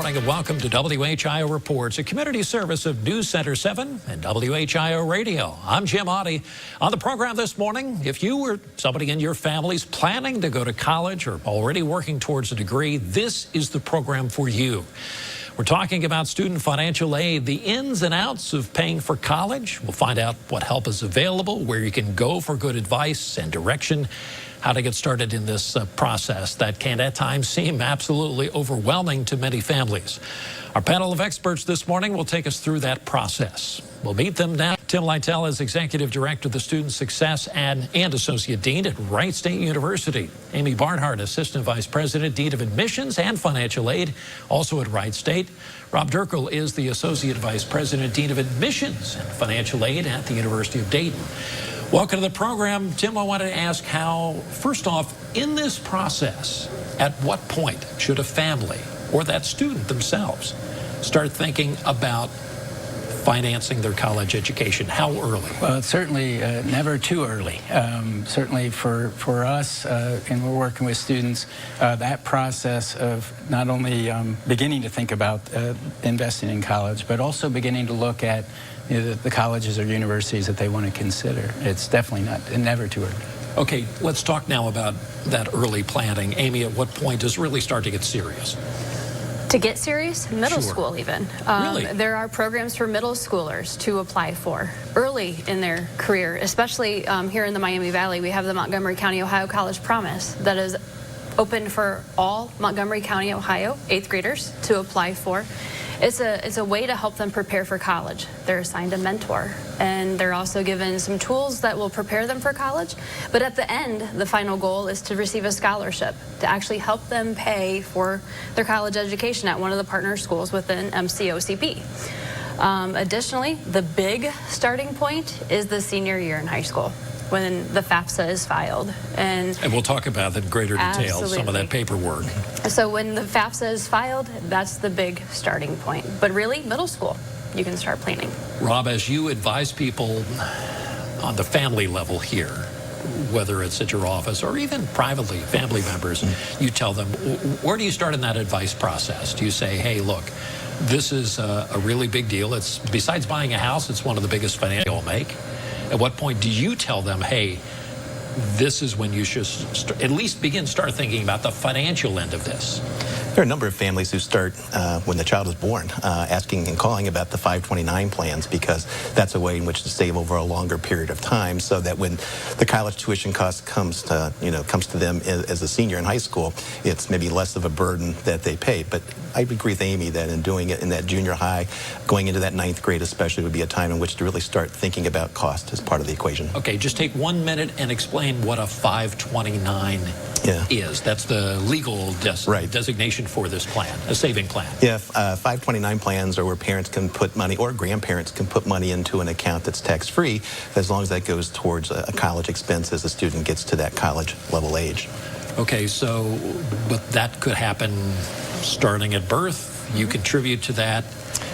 morning and welcome to WHIO Reports, a community service of News Center 7 and WHIO Radio. I'm Jim Oddie. On the program this morning, if you or somebody in your family's planning to go to college or already working towards a degree, this is the program for you. We're talking about student financial aid, the ins and outs of paying for college. We'll find out what help is available, where you can go for good advice and direction, how to get started in this process that can at times seem absolutely overwhelming to many families. Our panel of experts this morning will take us through that process. We'll meet them now. Tim Lytle is Executive Director of the Student Success and Associate Dean at Wright State University. Amy Barnhart, Assistant Vice President, Dean of Admissions and Financial Aid, also at Wright State. Rob Durkel is the Associate Vice President, Dean of Admissions and Financial Aid at the University of Dayton. Welcome to the program. Tim, I wanted to ask how, first off, in this process, at what point should a family or that student themselves start thinking about financing their college education? How early? Well, it's certainly never too early. Certainly for us, and we're working with students, that process of not only beginning to think about investing in college, but also beginning to look at the colleges or universities that they want to consider. It's definitely never too early. Okay, let's talk now about that early planning. Amy, at what point does it really start to get serious? To get serious? Middle Sure. school even. Really? There are programs for middle schoolers to apply for early in their career, especially here in the Miami Valley. We have the Montgomery County, Ohio College Promise that is open for all Montgomery County, Ohio 8th graders to apply for. It's a way to help them prepare for college. They're assigned a mentor, and they're also given some tools that will prepare them for college. But at the end, the final goal is to receive a scholarship to actually help them pay for their college education at one of the partner schools within MCOCP. Additionally, the big starting point is the senior year in high school, when the FAFSA is filed. And we'll talk about that in greater detail, Absolutely. some of that paperwork. So when the FAFSA is filed, that's the big starting point. But really, middle school, you can start planning. Rob, as you advise people on the family level here, whether it's at your office or even privately, family members, you tell them, where do you start in that advice process? Do you say, hey, look, this is a really big deal. It's, besides buying a house, it's one of the biggest financial you'll make. At what point do you tell them, hey, this is when you should at least start thinking about the financial end of this? There are a number of families who start when the child is born, asking and calling about the 529 plans, because that's a way in which to save over a longer period of time, so that when the college tuition cost comes to them as a senior in high school, it's maybe less of a burden that they pay. But I agree with Amy that in doing it in that junior high, going into that 9th grade especially, would be a time in which to really start thinking about cost as part of the equation. Okay, just take 1 minute and explain what a 529 is. That's the legal designation for this plan, a saving plan. Yeah, 529 plans are where parents can put money, or grandparents can put money into an account that's tax-free, as long as that goes towards a college expense as the student gets to that college level age. Okay, so but that could happen starting at birth. You contribute to that.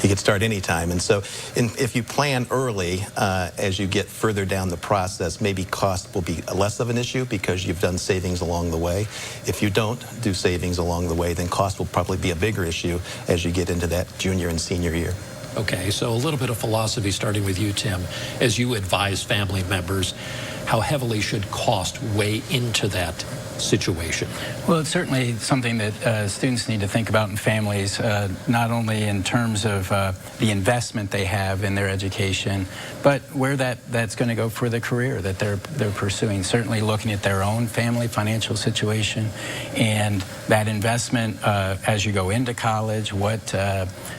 You could start anytime. And so if you plan early, as you get further down the process, maybe cost will be less of an issue because you've done savings along the way. If you don't do savings along the way, then cost will probably be a bigger issue as you get into that junior and senior year. Okay, so a little bit of philosophy starting with you, Tim. As you advise family members, how heavily should cost weigh into that situation? Well, it's certainly something that students need to think about in families, not only in terms of the investment they have in their education, but where that's going to go for the career that they're pursuing. Certainly looking at their own family financial situation and that investment as you go into college, what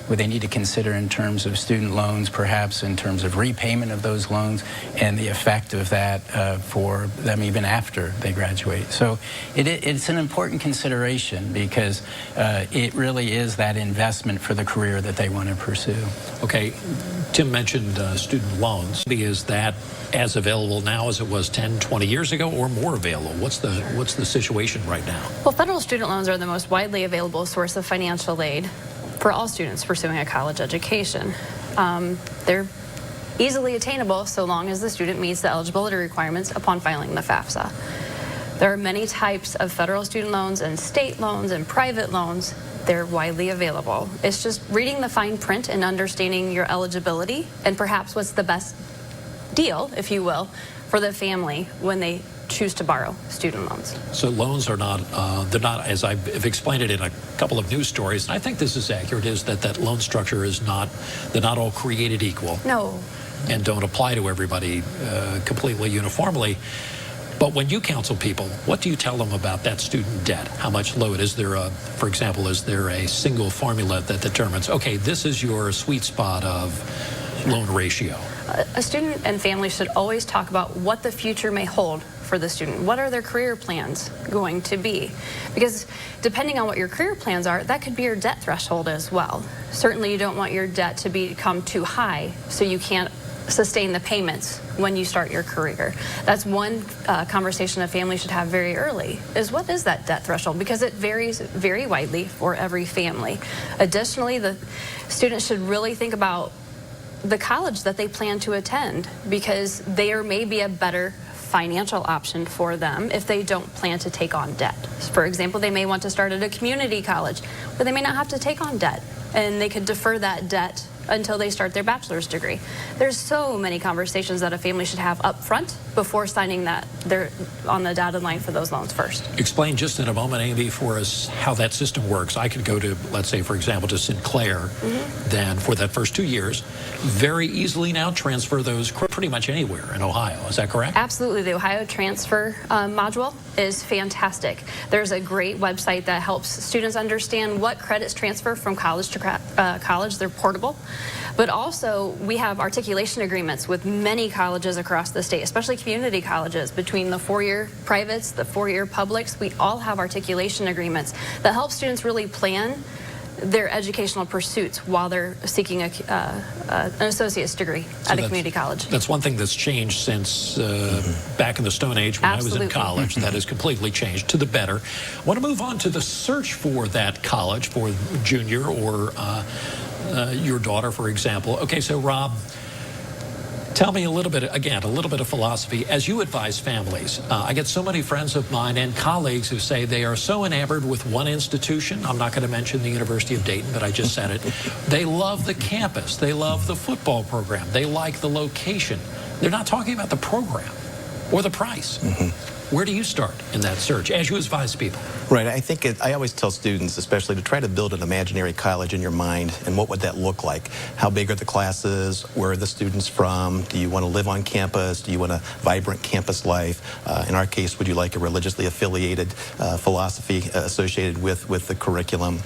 they need to consider in terms of student loans, perhaps in terms of repayment of those loans, and the effect of that for them even after they graduate. So it's an important consideration because it really is that investment for the career that they want to pursue. Okay, Tim mentioned student loans. Is that as available now as it was 10, 20 years ago, or more available? What's the situation right now? Well, federal student loans are the most widely available source of financial aid for all students pursuing a college education. They're easily attainable so long as the student meets the eligibility requirements upon filing the FAFSA. There are many types of federal student loans and state loans and private loans. They're widely available. It's just reading the fine print and understanding your eligibility and perhaps what's the best deal, if you will, for the family when they choose to borrow student loans. So loans are not, they're not, as I've explained it in a couple of news stories, and I think this is accurate, is that loan structure is not, they're not all created equal. No. And don't apply to everybody completely uniformly. But when you counsel people, what do you tell them about that student debt? How much load? Is there a, for example, is there a single formula that determines, okay, this is your sweet spot of loan ratio? A student and family should always talk about what the future may hold for the student. What are their career plans going to be? Because depending on what your career plans are, that could be your debt threshold as well. Certainly you don't want your debt to become too high so you can't sustain the payments when you start your career. That's one conversation a family should have very early, is what is that debt threshold? Because it varies very widely for every family. Additionally, the students should really think about the college that they plan to attend, because there may be a better financial option for them if they don't plan to take on debt. For example, they may want to start at a community college, but they may not have to take on debt, and they could defer that debt until they start their bachelor's degree. There's so many conversations that a family should have up front before signing that they're on the dotted line for those loans first. Explain just in a moment, Amy, for us how that system works. I could go to, let's say, for example, to Sinclair, then for that first 2 years, very easily now transfer those pretty much anywhere in Ohio. Is that correct? Absolutely. The Ohio Transfer module is fantastic. There's a great website that helps students understand what credits transfer from college to college. They're portable. But also, we have articulation agreements with many colleges across the state, especially community colleges. Between the four-year privates, the four-year publics, we all have articulation agreements that help students really plan their educational pursuits while they're seeking an associate's degree at a community college. That's one thing that's changed since back in the Stone Age when I was in college. That has completely changed to the better. I want to move on to the search for that college for junior or your daughter, for example. Okay, so Rob, tell me a little bit, again, a little bit of philosophy. As you advise families, I get so many friends of mine and colleagues who say they are so enamored with one institution. I'm not going to mention the University of Dayton, but I just said it. They love the campus. They love the football program. They like the location. They're not talking about the program or the price. Where do you start in that search as you advise people? Right. I think I always tell students, especially, to try to build an imaginary college in your mind, and what would that look like? How big are the classes? Where are the students from? Do you want to live on campus? Do you want a vibrant campus life? In our case, would you like a religiously affiliated philosophy associated with the curriculum?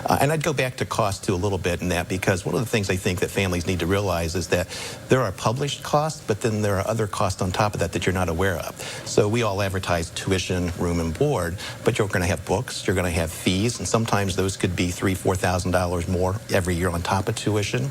And I'd go back to cost too a little bit in that, because one of the things I think that families need to realize is that there are published costs, but then there are other costs on top of that you're not aware of. So we all advertise tuition, room and board, but you're going to have books, you're going to have fees, and sometimes those could be $3,000, $4,000 more every year on top of tuition.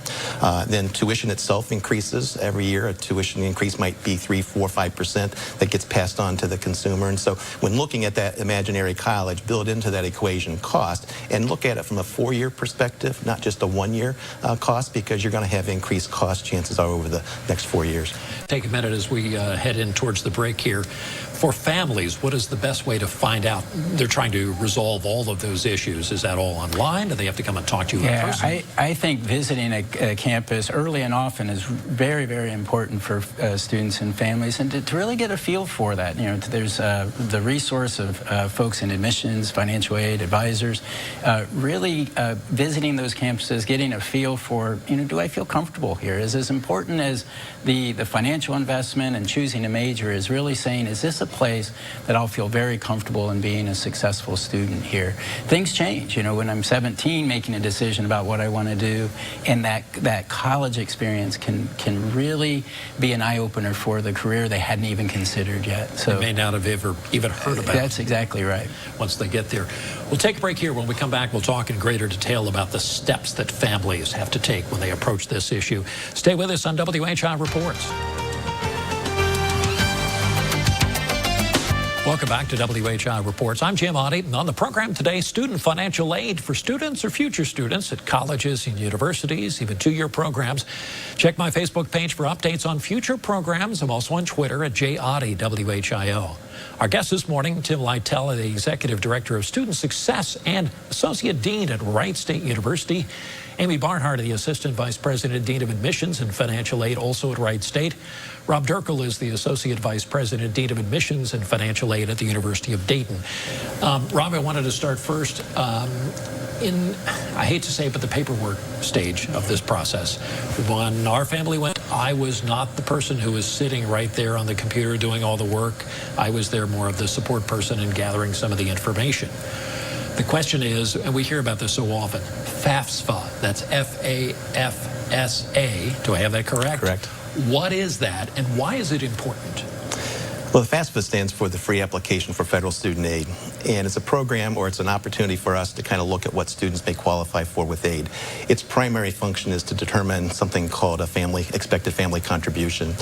Then tuition itself increases every year. A tuition increase might be 3%, 4%, 5% that gets passed on to the consumer. And so when looking at that imaginary college, build into that equation cost and look at it from a 4-year perspective, not just a 1-year cost, because you're going to have increased cost chances are over the next 4 years. Take a minute as we head in towards the break here. For families, what is the best way to find out? They're trying to resolve all of those issues. Is that all online? Do they have to come and talk to you in person? I think visiting a campus early and often is very, very important for students and families, and to really get a feel for that. You know, there's the resource of folks in admissions, financial aid, advisors, really visiting those campuses, getting a feel for, you know, do I feel comfortable here? Is as important as the financial investment and choosing a major is really saying, is this a place that I'll feel very comfortable in being a successful student here? Things change, you know, when I'm 17 making a decision about what I want to do, and that college experience can really be an eye-opener for the career they hadn't even considered yet. So they may not have ever even heard about it. That's exactly right. Once they get there. We'll take a break here. When we come back, we'll talk in greater detail about the steps that families have to take when they approach this issue. Stay with us on WHI Reports. Welcome back to WHI Reports. I'm Jim Oddie. On the program today, student financial aid for students or future students at colleges and universities, even 2-year programs. Check my Facebook page for updates on future programs. I'm also on Twitter at JOddie, WHIO. Our guest this morning, Tim Lytell, the Executive Director of Student Success and Associate Dean at Wright State University. Amy Barnhart, the Assistant Vice President, Dean of Admissions and Financial Aid, also at Wright State. Rob Durkel is the Associate Vice President, Dean of Admissions and Financial Aid at the University of Dayton. Rob, I wanted to start first in, I hate to say it, but the paperwork stage of this process. When our family went, I was not the person who was sitting right there on the computer doing all the work. I was there more of the support person and gathering some of the information. The question is, and we hear about this so often, FAFSA, that's F-A-F-S-A. Do I have that correct? Correct. What is that, and why is it important? Well, the FAFSA stands for the Free Application for Federal Student Aid, and it's a program or it's an opportunity for us to kind of look at what students may qualify for with aid. Its primary function is to determine something called a expected family contribution.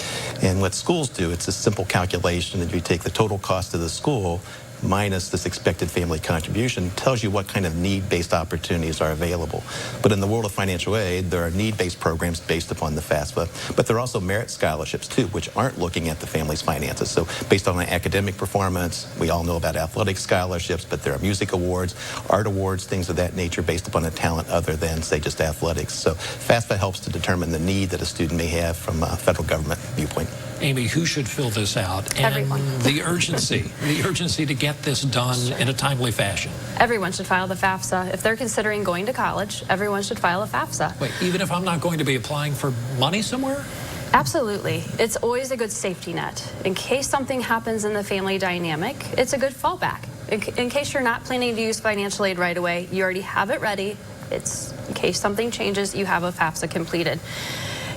And what schools do, it's a simple calculation that you take the total cost of the school minus this expected family contribution, tells you what kind of need-based opportunities are available. But in the world of financial aid, there are need-based programs based upon the FAFSA, but there are also merit scholarships too, which aren't looking at the family's finances. So based on academic performance, we all know about athletic scholarships, but there are music awards, art awards, things of that nature based upon a talent other than, say, just athletics. So FAFSA helps to determine the need that a student may have from a federal government viewpoint. Amy, who should fill this out? And Everyone. the urgency to get this done in a timely fashion. Everyone should file the FAFSA. If they're considering going to college, everyone should file a FAFSA. Wait, even if I'm not going to be applying for money somewhere? Absolutely. It's always a good safety net. In case something happens in the family dynamic, it's a good fallback. In case you're not planning to use financial aid right away, you already have it ready. It's in case something changes, you have a FAFSA completed.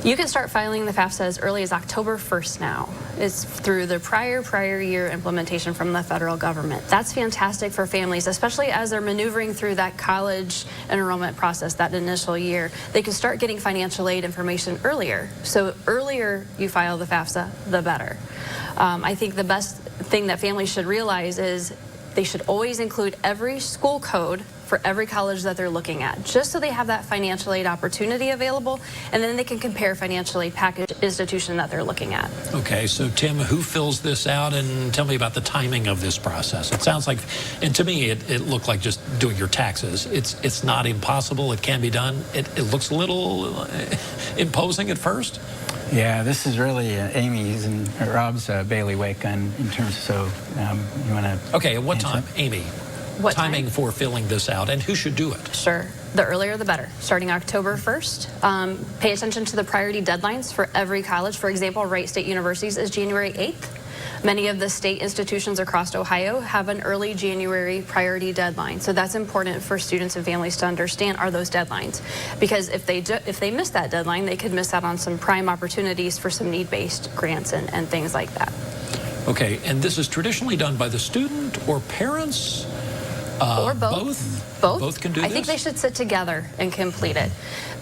You can start filing the FAFSA as early as October 1st now. It's through the prior year implementation from the federal government. That's fantastic for families, especially as they're maneuvering through that college enrollment process, that initial year. They can start getting financial aid information earlier. So earlier you file the FAFSA, the better. I think the best thing that families should realize is they should always include every school code for every college that they're looking at, just so they have that financial aid opportunity available, and then they can compare financial aid package institution that they're looking at. Okay, so Tim, who fills this out, and tell me about the timing of this process? It sounds like, and to me, it looked like just doing your taxes. It's not impossible. It can be done. It looks a little imposing at first. Yeah, this is really Amy's and Rob's bailiwick in terms of, so you want to... Okay, at what time, Amy? What timing time? For filling this out, and who should do it? Sure. The earlier the better. Starting October 1st. Pay attention to the priority deadlines for every college. For example, Wright State University's is January 8th. Many of the state institutions across Ohio have an early January priority deadline. So that's important for students and families to understand are those deadlines. Because if they miss that deadline, they could miss out on some prime opportunities for some need-based grants and things like that. Okay, and this is traditionally done by the student or parents? Or both. Both can do this? I think they should sit together and complete it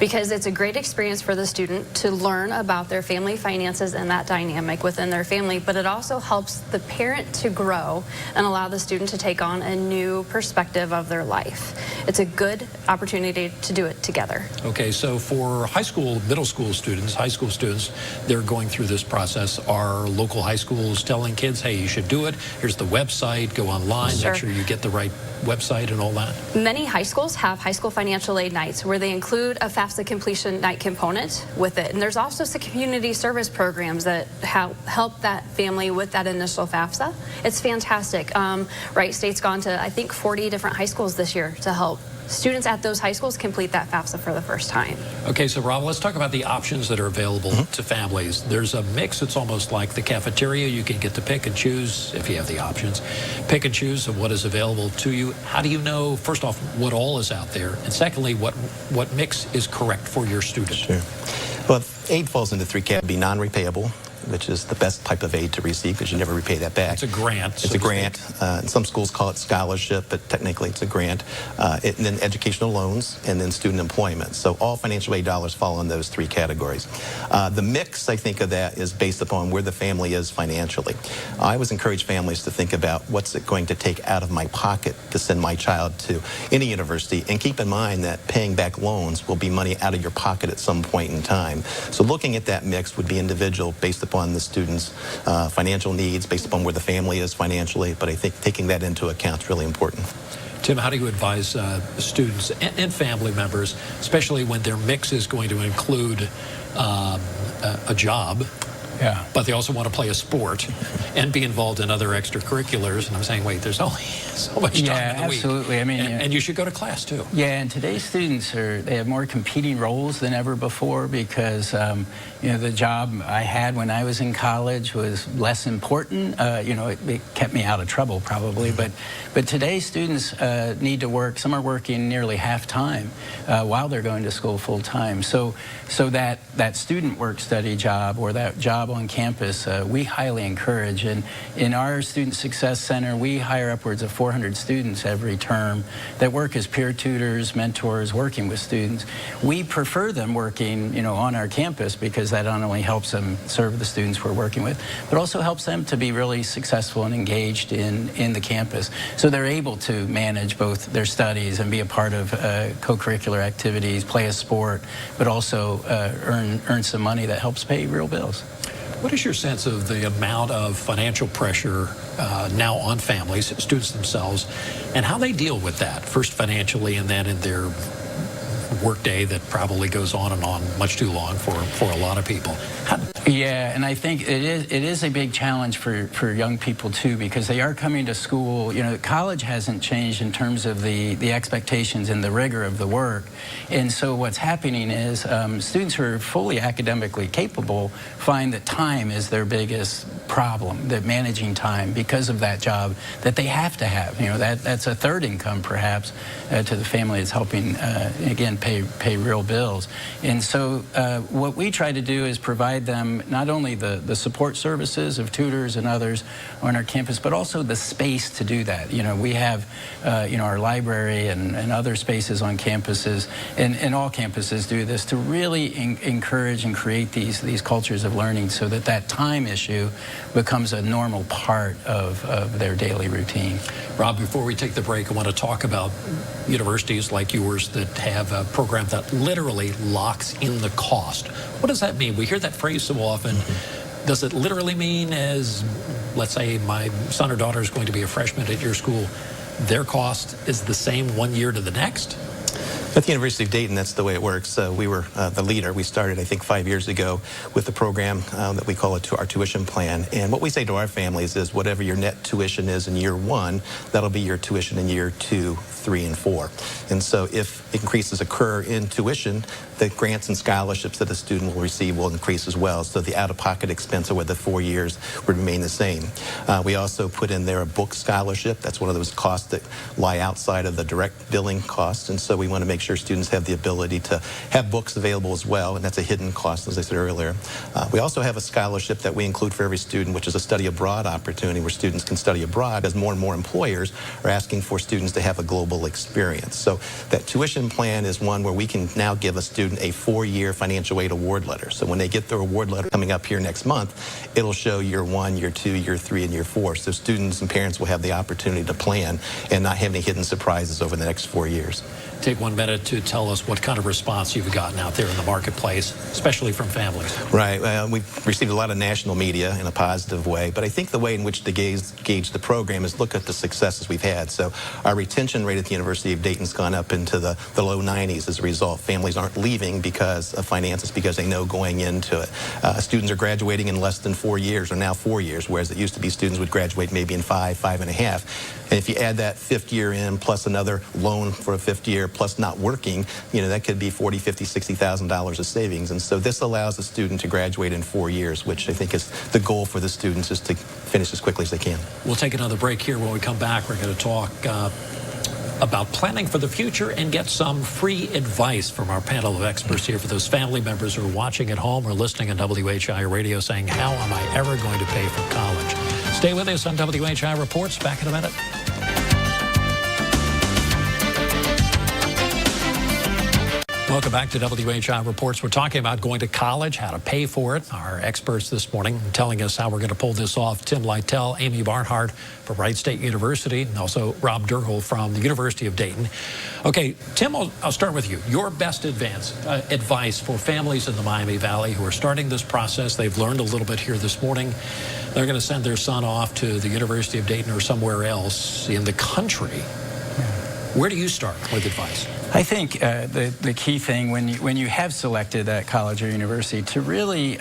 because it's a great experience for the student to learn about their family finances and that dynamic within their family, but it also helps the parent to grow and allow the student to take on a new perspective of their life. It's a good opportunity to do it together. Okay, so for high school, middle school students, high school students, they're going through this process. Are local high schools telling kids, hey, you should do it? Here's the website, go online, Sure. make sure you get the right website and all that? Many high schools have high school financial aid nights where they include a FAFSA completion night component with it. And there's also some community service programs that help that family with that initial FAFSA. It's fantastic. Wright State's gone to, I think, 40 different high schools this year to help students at those high schools complete that FAFSA for the first time. Okay, so Rob, let's talk about the options that are available to families. There's a mix. It's almost like the cafeteria. You can get to pick and choose, if you have the options, pick and choose of what is available to you. How do you know, first off, what all is out there? And secondly, what mix is correct for your student? Sure. Well, aid falls into three categories: be non-repayable, which is the best type of aid to receive because you never repay that back. It's a grant. It's a grant. And some schools call it scholarship, but technically it's a grant. And then educational loans, and then student employment. So all financial aid dollars fall in those three categories. The mix, I think, of that is based upon where the family is financially. I always encourage families to think about what's it going to take out of my pocket to send my child to any university, and keep in mind that paying back loans will be money out of your pocket at some point in time. So looking at that mix would be individual based upon upon the student's financial needs, based upon where the family is financially. But I think taking that into account is really important. Tim, how do you advise students and family members, especially when their mix is going to include a job, Yeah. but they also want to play a sport and be involved in other extracurriculars? And I'm saying, wait, there's only so much time Yeah, in the week. absolutely. I mean, and you should go to class too. Yeah, and today's students they have more competing roles than ever before because the job I had when I was in college was less important. It kept me out of trouble probably, but today's students need to work. Some are working nearly half time while they're going to school full time. So that student work study job or that job on campus, we highly encourage. And in our Student Success Center, we hire upwards of 400 students every term that work as peer tutors, mentors, working with students. We prefer them working, on our campus because that not only helps them serve the students we're working with, but also helps them to be really successful and engaged in the campus. So they're able to manage both their studies and be a part of co-curricular activities, play a sport, but also earn some money that helps pay real bills. What is your sense of the amount of financial pressure now on families, students themselves, and how they deal with that, first financially and then in their workday that probably goes on and on much too long for a lot of people? Yeah, and I think it is a big challenge for young people too, because they are coming to school. College hasn't changed in terms of the expectations and the rigor of the work, and so what's happening is students who are fully academically capable find that time is their biggest problem, that managing time because of that job that they have to have. That's a third income perhaps to the family. It's helping again pay real bills, and so what we try to do is provide them not only the support services of tutors and others on our campus, but also the space to do that. We have our library and other spaces on campuses, and all campuses do this to really encourage and create these cultures of learning so that time issue becomes a normal part of their daily routine. Rob, before we take the break, I want to talk about universities like yours that have a program that literally locks in the cost. What does that mean? We hear that phrase so often. Does it literally mean, as let's say my son or daughter is going to be a freshman at your school, their cost is the same 1 year to the next? At the University of Dayton, that's the way it works. We were the leader. We started, I think, 5 years ago with the program that we call our tuition plan. And what we say to our families is whatever your net tuition is in year one, that'll be your tuition in year 2, 3, and 4. And so if increases occur in tuition, the grants and scholarships that a student will receive will increase as well. So the out-of-pocket expense over the 4 years would remain the same. We also put in there a book scholarship. That's one of those costs that lie outside of the direct billing costs. And so we want to make sure students have the ability to have books available as well, and that's a hidden cost, as I said earlier. We also have a scholarship that we include for every student, which is a study abroad opportunity where students can study abroad, as more and more employers are asking for students to have a global experience. So that tuition plan is one where we can now give a student a 4-year financial aid award letter. So when they get their award letter coming up here next month, it'll show year 1, year 2, year 3, and year 4. So students and parents will have the opportunity to plan and not have any hidden surprises over the next 4 years. Take 1 minute to tell us what kind of response you've gotten out there in the marketplace, especially from families. Right. We've received a lot of national media in a positive way, but I think the way in which to gauge the program is look at the successes we've had. So our retention rate at the University of Dayton's gone up into the low 90s as a result. Families aren't leaving because of finances, because they know going into it. Students are graduating in less than 4 years, or now 4 years, whereas it used to be students would graduate maybe in 5, 5.5. And if you add that 5th year in, plus another loan for a 5th year, plus not working, that could be $40,000, $50,000, $60,000 of savings. And so this allows a student to graduate in 4 years, which I think is the goal for the students, is to finish as quickly as they can. We'll take another break here. When we come back, we're going to talk about planning for the future and get some free advice from our panel of experts here for those family members who are watching at home or listening on WHI Radio saying, how am I ever going to pay for college? Stay with us on WHI Reports. Back in a minute. Welcome back to WHI Reports. We're talking about going to college, how to pay for it. Our experts this morning telling us how we're going to pull this off. Tim Lytle, Amy Barnhart from Wright State University, and also Rob Durhol from the University of Dayton. Okay, Tim, I'll start with you. Your best advice for families in the Miami Valley who are starting this process. They've learned a little bit here this morning. They're going to send their son off to the University of Dayton or somewhere else in the country. Where do you start with advice? I think the key thing when you have selected that college or university to really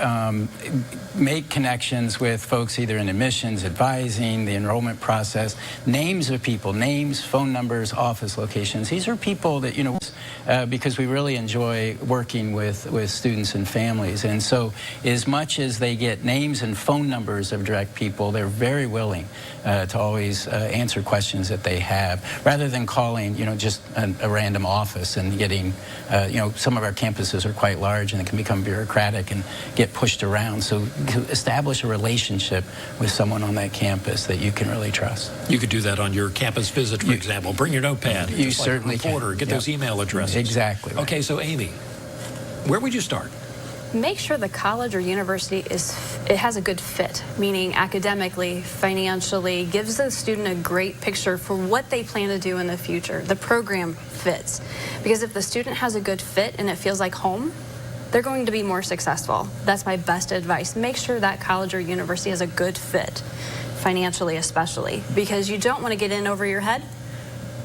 make connections with folks either in admissions, advising, the enrollment process, names of people, names, phone numbers, office locations. These are people that, because we really enjoy working with students and families. And so as much as they get names and phone numbers of direct people, they're very willing to always answer questions that they have, rather than calling, just a random office and getting, some of our campuses are quite large and it can become bureaucratic and get pushed around. So to establish a relationship with someone on that campus that you can really trust. You could do that on your campus visit, for example. Bring your notepad. You just certainly like a reporter, can. Get those email addresses. Exactly. Right. Okay, so Amy, where would you start? Make sure the college or university has a good fit, meaning academically, financially, gives the student a great picture for what they plan to do in the future. The program fits. Because if the student has a good fit and it feels like home, they're going to be more successful. That's my best advice. Make sure that college or university has a good fit, financially especially, because you don't want to get in over your head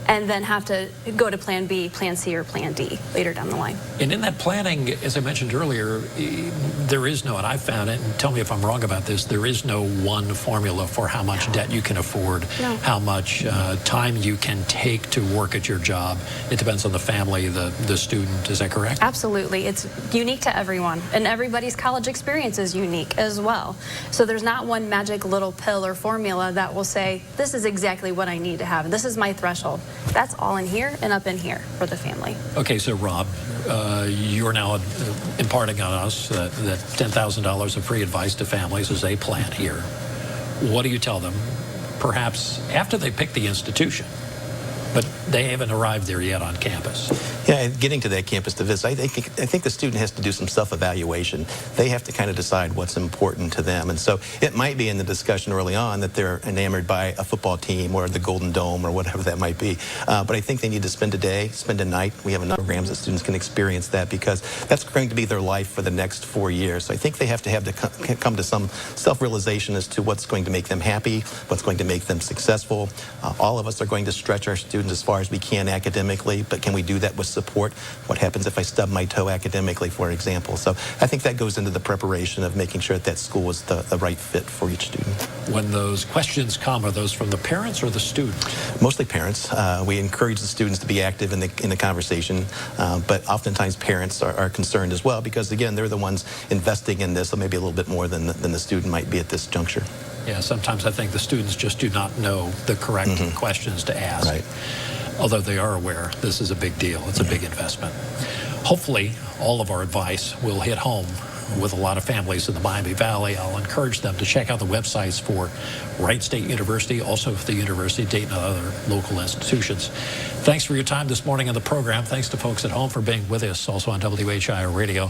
and then have to go to plan B, plan C, or plan D later down the line. And in that planning, as I mentioned earlier, there is no, and I've found it, and tell me if I'm wrong about this, there is no one formula for how much debt you can afford, how much time you can take to work at your job. It depends on the family, the student. Is that correct? Absolutely. It's unique to everyone, and everybody's college experience is unique as well. So there's not one magic little pill or formula that will say, this is exactly what I need to have. This is my threshold. That's all in here and up in here for the family. Okay, so Rob, you're now imparting on us that $10,000 of free advice to families as they plan here. What do you tell them, perhaps after they pick the institution, but they haven't arrived there yet on campus? Yeah, getting to that campus to visit, I think the student has to do some self-evaluation. They have to kind of decide what's important to them. And so it might be in the discussion early on that they're enamored by a football team or the Golden Dome or whatever that might be. But I think they need to spend a day, spend a night. We have enough programs that students can experience that, because that's going to be their life for the next 4 years. So I think they have to come to some self-realization as to what's going to make them happy, what's going to make them successful. All of us are going to stretch our students as far as we can academically, but can we do that with support? What happens if I stub my toe academically, for example? So I think that goes into the preparation of making sure that school is the right fit for each student. When those questions come, are those from the parents or the students? Mostly parents. We encourage the students to be active in the conversation, but oftentimes parents are concerned as well, because again, they're the ones investing in this, so maybe a little bit more than the student might be at this juncture. Yeah, sometimes I think the students just do not know the correct questions to ask. Right. Although they are aware this is a big deal. It's a big investment. Hopefully, all of our advice will hit home with a lot of families in the Miami Valley. I'll encourage them to check out the websites for Wright State University, also the University of Dayton and other local institutions. Thanks for your time this morning on the program. Thanks to folks at home for being with us, also on WHIO Radio.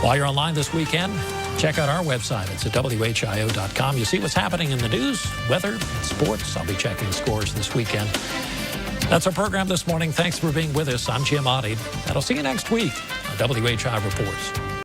While you're online this weekend, check out our website. It's at WHIO.com. You see what's happening in the news, weather, sports. I'll be checking scores this weekend. That's our program this morning. Thanks for being with us. I'm Jim Oddie, and I'll see you next week on WHI Reports.